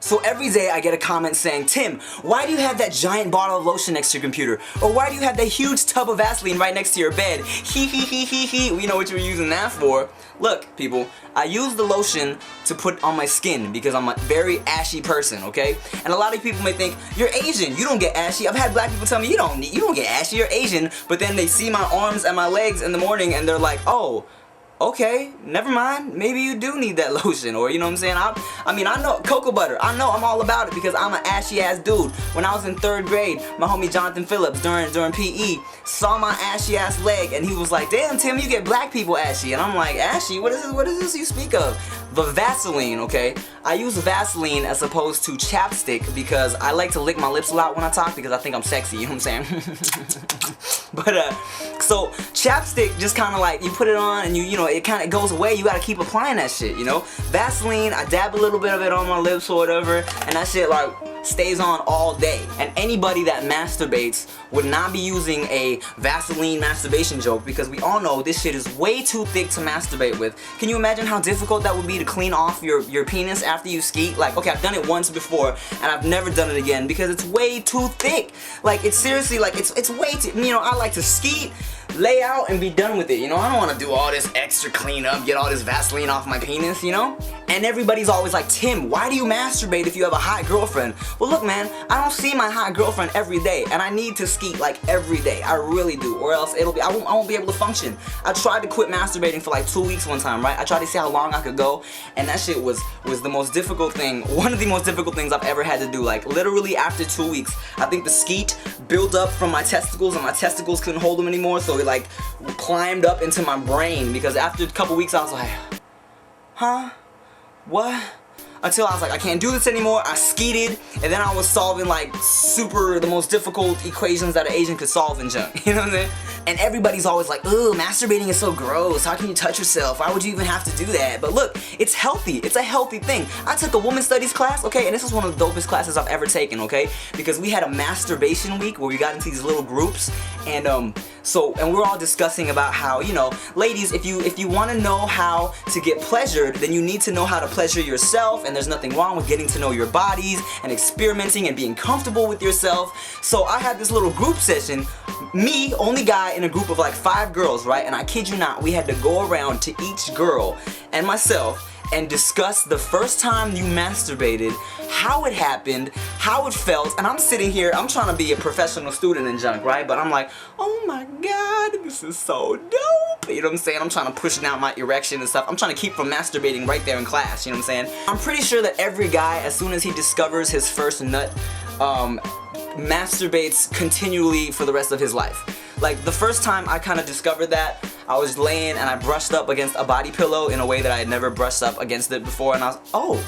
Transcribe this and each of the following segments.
So every day I get a comment saying, Tim, why do you have that giant bottle of lotion next to your computer? Or why do you have that huge tub of Vaseline right next to your bed? Hee hee hee hee hee. We know what you're using that for. Look, people, I use the lotion to put on my skin because I'm a very ashy person, okay? And a lot of people may think, you're Asian, you don't get ashy. I've had black people tell me, you don't get ashy, you're Asian. But then they see my arms and my legs in the morning and they're like, oh, okay, never mind, maybe you do need that lotion, or you know what I'm saying? I mean, I know cocoa butter, I know I'm all about it because I'm an ashy ass dude. When I was in 3rd grade, my homie Jonathan Phillips during PE saw my ashy ass leg and he was like, damn Tim, you get black people ashy. And I'm like, ashy? What is this you speak of? The Vaseline, okay? I use Vaseline as opposed to chapstick because I like to lick my lips a lot when I talk because I think I'm sexy, you know what I'm saying? But so chapstick just kind of like, you put it on and you know, it kind of goes away. You gotta keep applying that shit, you know? Vaseline, I dab a little bit of it on my lips or whatever, and that shit like stays on all day. And anybody that masturbates would not be using a Vaseline masturbation joke because we all know this shit is way too thick to masturbate with. Can you imagine how difficult that would be to clean off your penis after you skeet? Like, okay, I've done it once before and I've never done it again because it's way too thick. Like, it's seriously like, it's way too, you know, I like to skeet, lay out and be done with it, you know? I don't want to do all this extra cleanup, get all this Vaseline off my penis, you know? And everybody's always like, Tim, why do you masturbate if you have a hot girlfriend? Well, look, man, I don't see my hot girlfriend every day, and I need to skeet like every day. I really do, or else I won't be able to function. I tried to quit masturbating for like 2 weeks one time, right? I tried to see how long I could go, and that shit was the most difficult thing, one of the most difficult things I've ever had to do. Like, literally after 2 weeks, I think the skeet built up from my testicles, and my testicles couldn't hold them anymore, so it like climbed up into my brain, because after a couple weeks I was like, huh? What? Until I was like, I can't do this anymore. I skeeted, and then I was solving like the most difficult equations that an Asian could solve and junk. You know what I'm saying? And everybody's always like, ooh, masturbating is so gross. How can you touch yourself? Why would you even have to do that? But look, it's healthy. It's a healthy thing. I took a women's studies class, okay, and this was one of the dopest classes I've ever taken, okay? Because we had a masturbation week where we got into these little groups, and we were all discussing about how, you know, ladies, if you want to know how to get pleasured, then you need to know how to pleasure yourself, and there's nothing wrong with getting to know your bodies and experimenting and being comfortable with yourself. So I had this little group session, me, only guy in a group of like 5 girls, right? And I kid you not, we had to go around to each girl and myself and discuss the first time you masturbated, how it happened, how it felt, and I'm sitting here, I'm trying to be a professional student and junk, right? But I'm like, oh my god, this is so dope, you know what I'm saying? I'm trying to push down my erection and stuff. I'm trying to keep from masturbating right there in class, you know what I'm saying? I'm pretty sure that every guy, as soon as he discovers his first nut, masturbates continually for the rest of his life. Like, the first time I kind of discovered that, I was laying and I brushed up against a body pillow in a way that I had never brushed up against it before, and I was,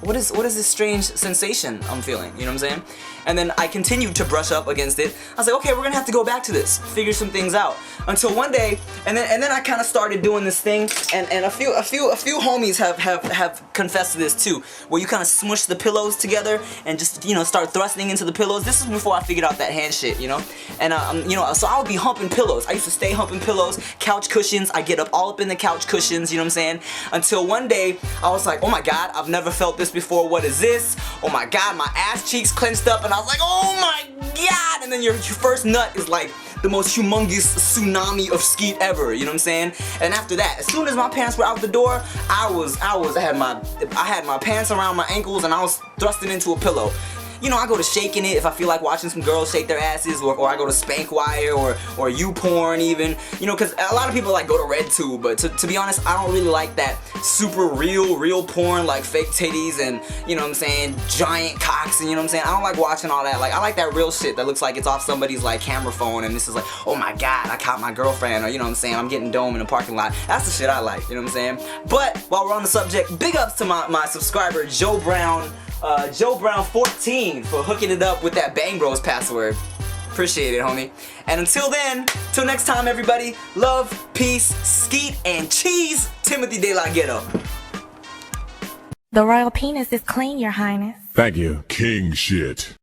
what is this strange sensation I'm feeling, you know what I'm saying? And then I continued to brush up against it. I was like, okay, we're gonna have to go back to this, figure some things out. Until one day, and then I kind of started doing this thing, and a few homies have confessed to this too, where you kind of smush the pillows together and just, you know, start thrusting into the pillows. This is before I figured out that hand shit, you know? And you know, so I would be humping pillows. I used to stay humping pillows, couch cushions. I get up all up in the couch cushions, you know what I'm saying? Until one day I was like, oh my god, I've never felt this before. What is this? Oh my god, my ass cheeks clenched up, and I was like, oh my god! And then your first nut is like the most humongous tsunami of skeet ever, you know what I'm saying? And after that, as soon as my pants were out the door, I had my pants around my ankles and I was thrusting into a pillow. You know, I go to Shaking It if I feel like watching some girls shake their asses, or I go to Spank Wire or YouPorn even, you know, because a lot of people like go to RedTube, but to be honest, I don't really like that super real porn, like fake titties and, you know what I'm saying, giant cocks, and you know what I'm saying, I don't like watching all that. Like, I like that real shit that looks like it's off somebody's like camera phone and this is like, oh my god, I caught my girlfriend, or you know what I'm saying, I'm getting dome in a parking lot. That's the shit I like, you know what I'm saying? But while we're on the subject, big ups to my subscriber Joe Brown 14 for hooking it up with that Bang Bros password. Appreciate it, homie. And until then, till next time, everybody, love, peace, skeet, and cheese. Timothy De La Ghetto. The royal penis is clean, Your Highness. Thank you. King shit.